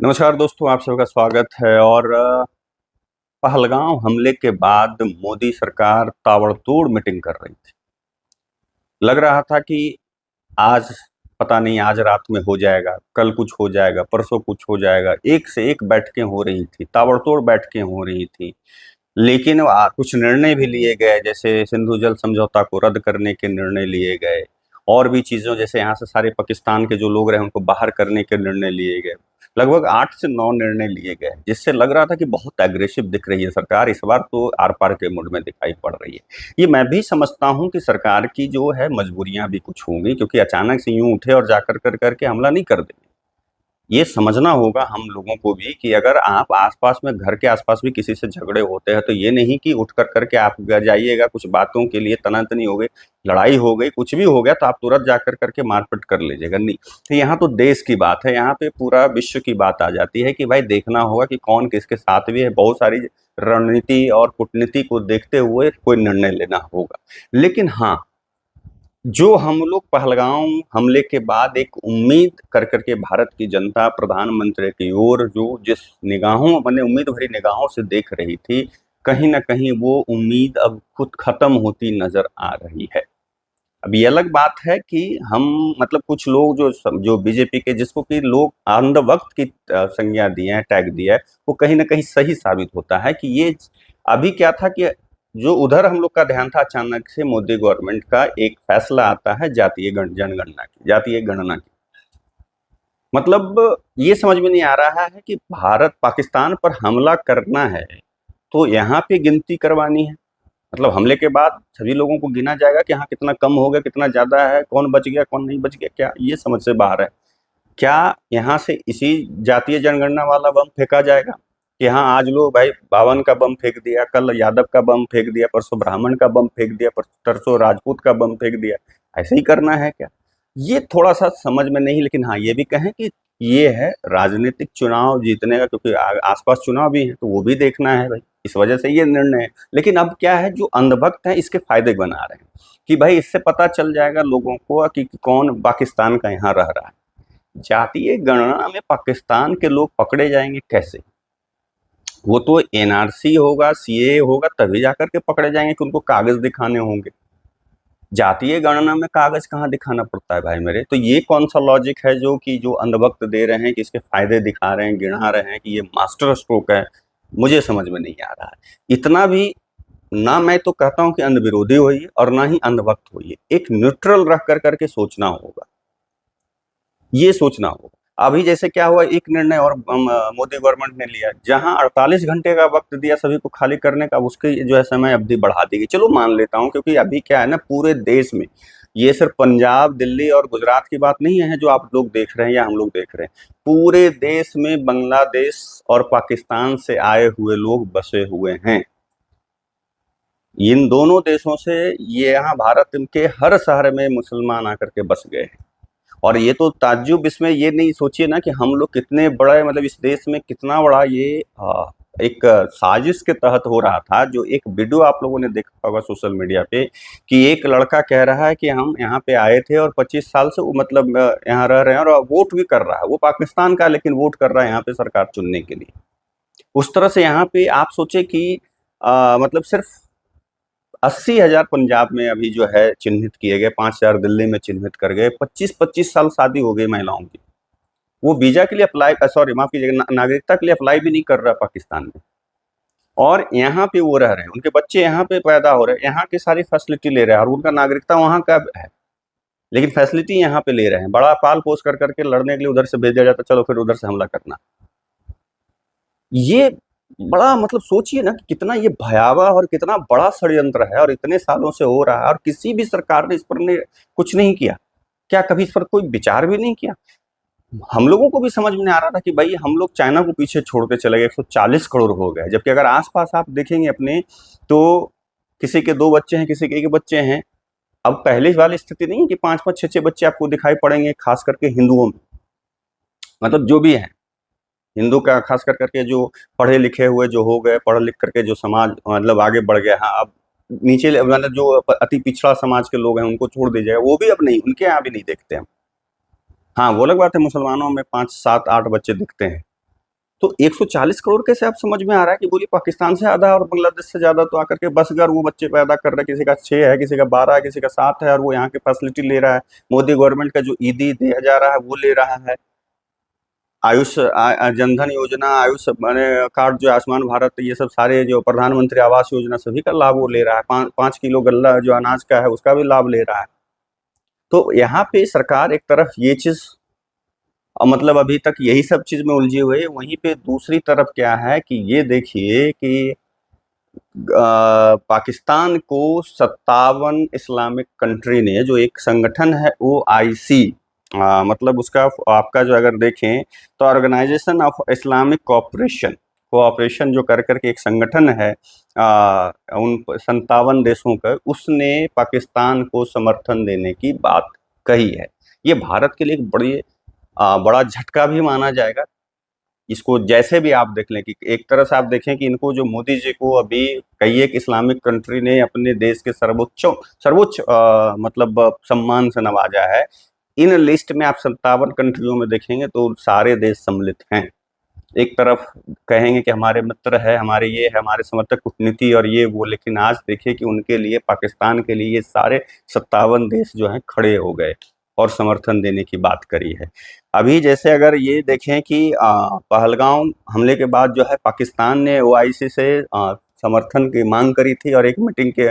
नमस्कार दोस्तों, आप सबका स्वागत है। और पहलगाम हमले के बाद मोदी सरकार ताबड़तोड़ मीटिंग कर रही थी। लग रहा था कि आज पता नहीं, आज रात में हो जाएगा, कल कुछ हो जाएगा, परसों कुछ हो जाएगा। एक से एक बैठकें हो रही थी, ताबड़तोड़ बैठकें हो रही थी। लेकिन कुछ निर्णय भी लिए गए, जैसे सिंधु जल समझौता को रद्द करने के निर्णय लिए गए। और भी चीज़ों, जैसे यहाँ से सारे पाकिस्तान के जो लोग रहे उनको बाहर करने के निर्णय लिए गए। लगभग 8 से 9 निर्णय लिए गए, जिससे लग रहा था कि बहुत एग्रेसिव दिख रही है सरकार। इस बार तो आर-पार के मूड में दिखाई पड़ रही है। ये मैं भी समझता हूँ कि सरकार की जो है मजबूरियाँ भी कुछ होंगी, क्योंकि अचानक से यूँ उठे और जाकर करके हमला नहीं कर देंगे। ये समझना होगा हम लोगों को भी कि अगर आप आसपास में, घर के आसपास भी किसी से झगड़े होते हैं, तो ये नहीं कि उठ करके आप जाइएगा, कुछ बातों के लिए तनातनी हो गई, लड़ाई हो गई, कुछ भी हो गया तो आप तुरंत जाकर करके मारपीट कर लीजिएगा। नहीं, तो यहाँ तो देश की बात है, यहाँ पे पूरा विश्व की बात आ जाती है कि भाई देखना होगा कि कौन किसके साथ भी है। बहुत सारी रणनीति और कूटनीति को देखते हुए कोई निर्णय लेना होगा। लेकिन हाँ, जो हम लोग पहलगाम हमले के बाद एक उम्मीद करके भारत की जनता प्रधानमंत्री की ओर जो जिस निगाहों, मैंने उम्मीद भरी निगाहों से देख रही थी, कहीं ना कहीं वो उम्मीद अब खुद खत्म होती नजर आ रही है। अब ये अलग बात है कि हम, मतलब कुछ लोग जो बीजेपी के, जिसको कि लोग अंध वक्त की संज्ञा दिए हैं, टैग दिया है, वो कहीं ना कहीं सही साबित होता है कि ये अभी क्या था कि जो उधर हम लोग का ध्यान था, अचानक से मोदी गवर्नमेंट का एक फैसला आता है जातीय गणना की। मतलब ये समझ में नहीं आ रहा है कि भारत पाकिस्तान पर हमला करना है तो यहाँ पे गिनती करवानी है। मतलब हमले के बाद सभी लोगों को गिना जाएगा कि हाँ कितना कम हो गया, कितना ज्यादा है, कौन बच गया, कौन नहीं बच गया, क्या ये समझ से बाहर है। क्या यहाँ से इसी जातीय जनगणना वाला बम फेंका जाएगा कि हाँ आज लो भाई, बावन का बम फेंक दिया, कल यादव का बम फेंक दिया, परसों ब्राह्मण का बम फेंक दिया, परसों राजपूत का बम फेंक दिया, ऐसे ही करना है क्या? ये थोड़ा सा समझ में नहीं। लेकिन हाँ, ये भी कहें कि ये है राजनीतिक चुनाव जीतने का, क्योंकि आसपास चुनाव भी है तो वो भी देखना है भाई, इस वजह से ये निर्णय है। लेकिन अब क्या है, जो अंधभक्त है इसके फायदे बना रहे हैं कि भाई इससे पता चल जाएगा लोगों को कि कौन पाकिस्तान का यहाँ रह रहा है। जातीय गणना में पाकिस्तान के लोग पकड़े जाएंगे कैसे? वो तो एनआरसी होगा, सीए होगा, तभी जाकर के पकड़े जाएंगे कि उनको कागज दिखाने होंगे। जातीय गणना में कागज कहाँ दिखाना पड़ता है भाई मेरे? तो ये कौन सा लॉजिक है जो अंधभक्त दे रहे हैं कि इसके फायदे दिखा रहे हैं, गिना रहे हैं कि ये मास्टर स्ट्रोक है? मुझे समझ में नहीं आ रहा है। इतना भी ना, मैं तो कहता हूं कि अंध विरोधी होइए और ना ही अंधभक्त होइए। एक न्यूट्रल रख करके सोचना होगा, ये सोचना होगा। अभी जैसे क्या हुआ, एक निर्णय और मोदी गवर्नमेंट ने लिया, जहां 48 घंटे का वक्त दिया सभी को खाली करने का, उसकी जो है समय अवधि बढ़ा दी गई। चलो मान लेता हूं, क्योंकि अभी क्या है ना, पूरे देश में, ये सिर्फ पंजाब, दिल्ली और गुजरात की बात नहीं है जो आप लोग देख रहे हैं या हम लोग देख रहे हैं। पूरे देश में बांग्लादेश और पाकिस्तान से आए हुए लोग बसे हुए हैं। इन दोनों देशों से, ये यहाँ भारत के हर शहर में मुसलमान आकर के बस गए हैं। और ये तो ताज्जुब, इसमें ये नहीं सोचिए ना कि हम लोग कितने बड़ा, मतलब इस देश में कितना बड़ा ये एक साजिश के तहत हो रहा था। जो एक वीडियो आप लोगों ने देखा होगा सोशल मीडिया पे, कि एक लड़का कह रहा है कि हम यहाँ पे आए थे और 25 साल से वो, मतलब यहाँ रह रहे हैं और वोट भी कर रहा है, वो पाकिस्तान का, लेकिन वोट कर रहा है यहाँ पे सरकार चुनने के लिए। उस तरह से यहाँ पे आप सोचे कि मतलब सिर्फ 80,000 पंजाब में अभी जो है चिन्हित किए गए, 5,000 दिल्ली में चिन्हित कर गए, 25-25 साल शादी हो गई महिलाओं की। वो वीजा के लिए अप्लाई, सॉरी माफ कीजिएगा, नागरिकता के लिए अप्लाई भी नहीं कर रहा पाकिस्तान में, और यहाँ पे वो रह रहे हैं, उनके बच्चे यहाँ पे पैदा हो रहे हैं, यहाँ की सारी फैसिलिटी ले रहे हैं, और उनका नागरिकता वहाँ का है, लेकिन फैसिलिटी यहाँ पे ले रहे हैं। बड़ा पाल पोस करके लड़ने के लिए उधर से भेज दिया जाता, चलो फिर उधर से हमला करना। ये बड़ा, मतलब सोचिए ना कि कितना ये भयावह और कितना बड़ा षड्यंत्र है, और इतने सालों से हो रहा है, और किसी भी सरकार ने इस पर कुछ नहीं किया। क्या कभी इस पर कोई विचार भी नहीं किया? हम लोगों को भी समझ में नहीं आ रहा था कि भाई हम लोग चाइना को पीछे छोड़ते चले गए, 140 करोड़ हो गए, जबकि अगर आसपास आप देखेंगे अपने, तो किसी के 2 बच्चे हैं, किसी के 1 बच्चे हैं। अब पहले वाली स्थिति नहीं है कि 5-5, 6-6 बच्चे आपको दिखाई पड़ेंगे, खास करके हिंदुओं में, मतलब जो भी है हिंदू का, खास करके जो पढ़े लिखे हुए जो हो गए, पढ़ लिख करके जो समाज मतलब आगे बढ़ गया। हाँ, अब नीचे मतलब जो अति पिछड़ा समाज के लोग हैं उनको छोड़ दीजिएगा, वो भी अब नहीं, उनके यहाँ भी नहीं देखते हम। हाँ, वो अलग बात है, मुसलमानों में 5, 7, 8 बच्चे दिखते हैं, तो 140 करोड़ कैसे आप समझ में आ रहा है कि बोली पाकिस्तान से आधा और बांग्लादेश से ज्यादा तो आकर के बस घर वो बच्चे पैदा कर रहे हैं, किसी का 6 है, किसी का 12 है, किसी का 7 है, और वो यहाँ के फैसिलिटी ले रहा है। मोदी गवर्नमेंट का जो ईदी दिया जा रहा है वो ले रहा है। आयुष जनधन योजना, आयुष माने कार्ड, जो आयुष्मान भारत, ये सब सारे जो प्रधानमंत्री आवास योजना, सभी का लाभ वो ले रहा है। 5 किलो गल्ला जो अनाज का है उसका भी लाभ ले रहा है। तो यहाँ पे सरकार एक तरफ ये चीज, मतलब अभी तक यही सब चीज में उलझी हुई है। वहीं पे दूसरी तरफ क्या है कि ये देखिए कि पाकिस्तान को 57 इस्लामिक कंट्री ने, जो एक संगठन है OIC, मतलब उसका आपका जो अगर देखें तो organization of Islamic cooperation, cooperation जो कर करके एक संगठन है उन 57 देशों का, उसने पाकिस्तान को समर्थन देने की बात कही है। ये भारत के लिए एक बड़ा झटका भी माना जाएगा। इसको जैसे भी आप देख लें कि एक तरह से आप देखें कि इनको, जो मोदी जी को अभी कई एक इस्लामिक कंट्री ने अपने देश के सर्वोच्च सर्वोच्च मतलब सम्मान से नवाजा है। इन लिस्ट में आप 57 कंट्रियों में देखेंगे तो सारे देश सम्मिलित हैं। एक तरफ कहेंगे कि हमारे मित्र है, हमारे ये है, हमारे समर्थक, कूटनीति और ये वो, लेकिन आज देखिए कि उनके लिए, पाकिस्तान के लिए, ये सारे 57 देश जो हैं खड़े हो गए और समर्थन देने की बात करी है। अभी जैसे अगर ये देखें कि पहलगाम हमले के बाद जो है पाकिस्तान ने OIC से समर्थन की मांग करी थी और एक मीटिंग के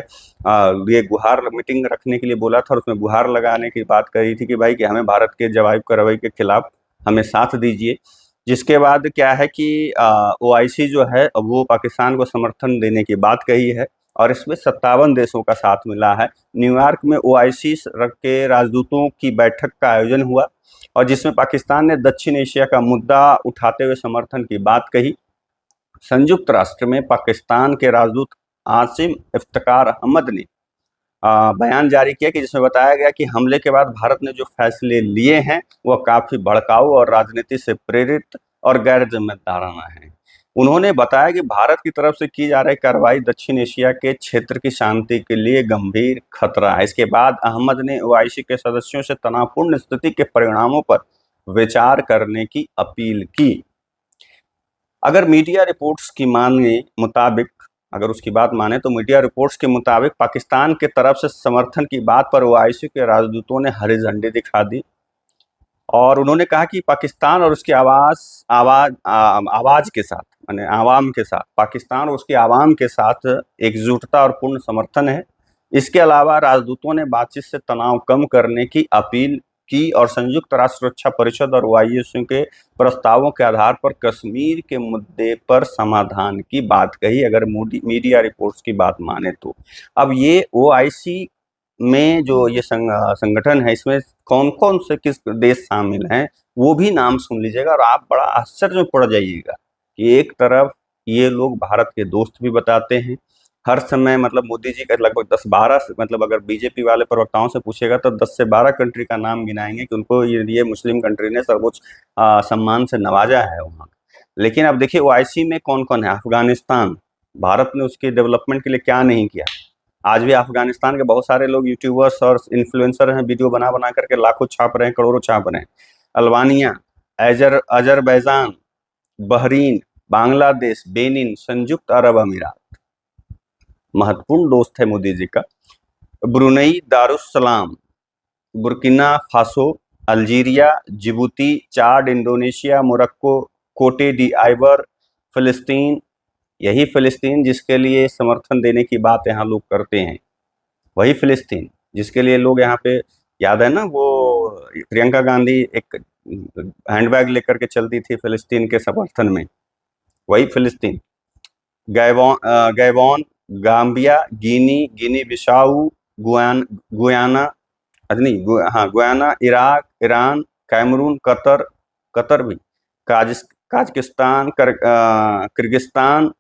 लिए गुहार मीटिंग रखने के लिए बोला था, और उसमें गुहार लगाने की बात करी थी कि भाई कि हमें भारत के जवाब कार्रवाई के खिलाफ हमें साथ दीजिए। जिसके बाद क्या है कि OIC जो है वो पाकिस्तान को समर्थन देने की बात कही है, और इसमें 57 देशों का साथ मिला है। न्यूयॉर्क में OIC के राजदूतों की बैठक का आयोजन हुआ, और जिसमें पाकिस्तान ने दक्षिण एशिया का मुद्दा उठाते हुए समर्थन की बात कही। संयुक्त राष्ट्र में पाकिस्तान के राजदूत आसिम इफ्तिकार अहमद ने बयान जारी किया कि जिसमें बताया गया कि हमले के बाद भारत ने जो फैसले लिए हैं वह काफी भड़काऊ और राजनीति से प्रेरित और गैर जिम्मेदाराना है। उन्होंने बताया कि भारत की तरफ से की जा रही कार्रवाई दक्षिण एशिया के क्षेत्र की शांति के लिए गंभीर खतरा है। इसके बाद अहमद ने OIC के सदस्यों से तनावपूर्ण स्थिति के परिणामों पर विचार करने की अपील की। अगर मीडिया रिपोर्ट्स की माने मुताबिक, अगर उसकी बात माने तो मीडिया रिपोर्ट्स के मुताबिक पाकिस्तान के तरफ से समर्थन की बात पर OIC के राजदूतों ने हरी झंडी दिखा दी, और उन्होंने कहा कि पाकिस्तान और उसकी आवाज के साथ, माने आवाम के साथ, पाकिस्तान और उसकी आवाम के साथ एकजुटता और पूर्ण समर्थन है। इसके अलावा राजदूतों ने बातचीत से तनाव कम करने की अपील की और संयुक्त राष्ट्र सुरक्षा परिषद और OIC के प्रस्तावों के आधार पर कश्मीर के मुद्दे पर समाधान की बात कही, अगर मीडिया रिपोर्ट्स की बात माने तो। अब ये OIC में जो ये संगठन है, इसमें कौन कौन से किस देश शामिल हैं वो भी नाम सुन लीजिएगा, और आप बड़ा आश्चर्य में पड़ जाइएगा कि एक तरफ ये लोग भारत के दोस्त भी बताते हैं हर समय, मतलब मोदी जी का लगभग 10-12, मतलब अगर बीजेपी वाले प्रवक्ताओं से पूछेगा तो 10 से 12 कंट्री का नाम गिनाएंगे कि उनको ये मुस्लिम कंट्री ने सर्वोच्च सम्मान से नवाजा है वहाँ। लेकिन अब देखिए OIC में कौन कौन है। अफगानिस्तान, भारत ने उसके डेवलपमेंट के लिए क्या नहीं किया। आज भी अफगानिस्तान के बहुत सारे लोग यूट्यूबर्स और इन्फ्लुएंसर हैं, वीडियो बना बना करके लाखों छाप रहे हैं, करोड़ों छाप रहे हैं। Albania, Azerbaijan, Bahrain, Bangladesh, Benin, संयुक्त अरब अमीरात, महत्वपूर्ण दोस्त है मोदी जी का। Brunei Darussalam, Burkina Faso, Algeria, Djibouti, Chad, Indonesia, Morocco, Cote d'Ivoire, फिलिस्तीन, यही फिलिस्तीन जिसके लिए समर्थन देने की बात यहाँ लोग करते हैं, वही फिलिस्तीन जिसके लिए लोग यहाँ पे, याद है ना वो प्रियंका गांधी एक हैंडबैग लेकर के चलती थी फिलिस्तीन के समर्थन में, वही फिलिस्तीन। Gabon, Gambia, Guinea Bissau, Guyana, Guyana, Iraq, Iran, Cameroon, Qatar भी, Kazakhstan, Kyrgyzstan,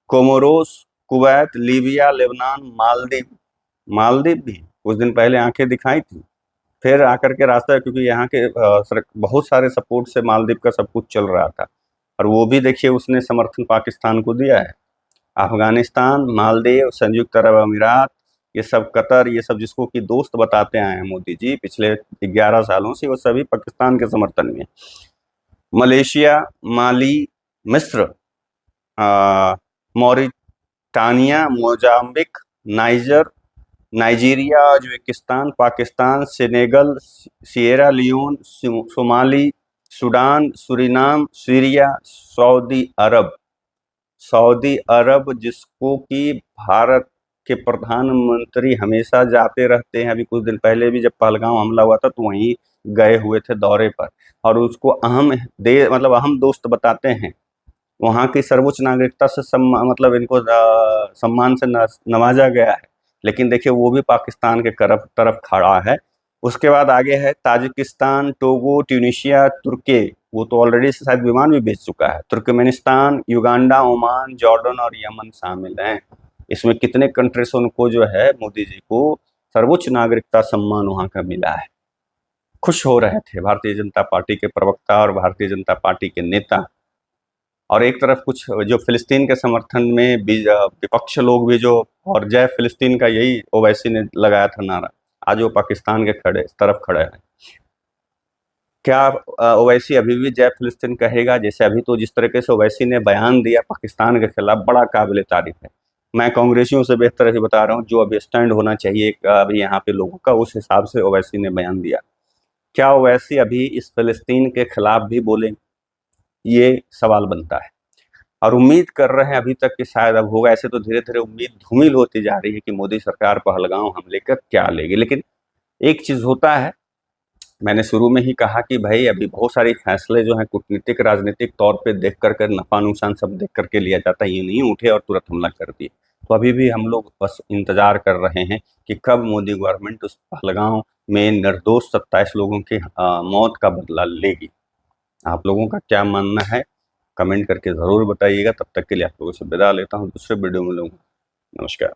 Comoros, Kuwait, Libya, Lebanon, Maldives भी कुछ दिन पहले आंखें दिखाई थी, फिर आकर के रास्ता, क्योंकि यहाँ के बहुत सारे सपोर्ट से मालदीव का सब कुछ चल रहा था, और वो भी देखिए उसने समर्थन पाकिस्तान को दिया है। अफगानिस्तान, मालदीव, संयुक्त अरब अमीरात, ये सब, कतर, ये सब जिसको कि दोस्त बताते आए हैं मोदी जी पिछले 11 सालों से, वो सभी पाकिस्तान के समर्थन में। मलेशिया, माली, मिस्र, Mauritania, Mozambique, Niger, Nigeria, Uzbekistan, Pakistan, Senegal, Sierra Leone, Somali, Sudan, Suriname, Syria, Saudi अरब जिसको कि भारत के प्रधानमंत्री हमेशा जाते रहते हैं। अभी कुछ दिन पहले भी जब पहलगाम हमला हुआ था तो वहीं गए हुए थे दौरे पर, और उसको मतलब अहम दोस्त बताते हैं। वहाँ की सर्वोच्च नागरिकता से मतलब इनको सम्मान से नवाजा गया है। लेकिन देखिए वो भी पाकिस्तान के तरफ खड़ा है। उसके बाद आगे है ताजिकिस्तान, टोगो, ट्यूनीशिया, तुर्की, वो तो ऑलरेडी शायद विमान भी भेज चुका है। तुर्कमेनिस्तान, युगांडा, ओमान, जॉर्डन और यमन शामिल हैं। इसमें कितने कंट्रीज उनको जो है मोदी जी को सर्वोच्च नागरिकता सम्मान वहाँ का मिला है। खुश हो रहे थे भारतीय जनता पार्टी के प्रवक्ता और भारतीय जनता पार्टी के नेता। और एक तरफ कुछ जो फिलिस्तीन के समर्थन में विपक्ष लोग भी जो, और जय फिलिस्तीन का यही ओवैसी ने लगाया था नारा, आज वो पाकिस्तान के तरफ खड़े हैं। क्या ओवैसी अभी भी जय फिलिस्तीन कहेगा? जैसे अभी तो जिस तरीके से ओवैसी ने बयान दिया पाकिस्तान के खिलाफ, बड़ा काबिल तारीफ है। मैं कांग्रेसियों से बेहतर ही बता रहा हूँ, जो अभी स्टैंड होना चाहिए अभी यहाँ पे लोगों का, उस हिसाब से ओवैसी ने बयान दिया। क्या ओवैसी अभी इस फिलिस्तीन के खिलाफ भी बोले? ये सवाल बनता है। और उम्मीद कर रहे हैं अभी तक कि शायद अब होगा। ऐसे तो धीरे धीरे उम्मीद धूमिल होती जा रही है कि मोदी सरकार पहलगाम हमले कर क्या लेगी। लेकिन एक चीज होता है, मैंने शुरू में ही कहा कि भाई अभी बहुत सारे फैसले जो हैं कूटनीतिक राजनीतिक तौर पे देख कर नफा नुकसान सब देख करके लिया जाता है। ये नहीं उठे और तुरंत हमला कर दिए। तो अभी भी हम लोग बस इंतजार कर रहे हैं कि कब मोदी गवर्नमेंट उस पहलगाम में निर्दोष 27 लोगों की मौत का बदला लेगी। आप लोगों का क्या मानना है कमेंट करके ज़रूर बताइएगा। तब तक के लिए आप लोगों से विदा लेता हूँ, दूसरे वीडियो में मिलूंगा। नमस्कार।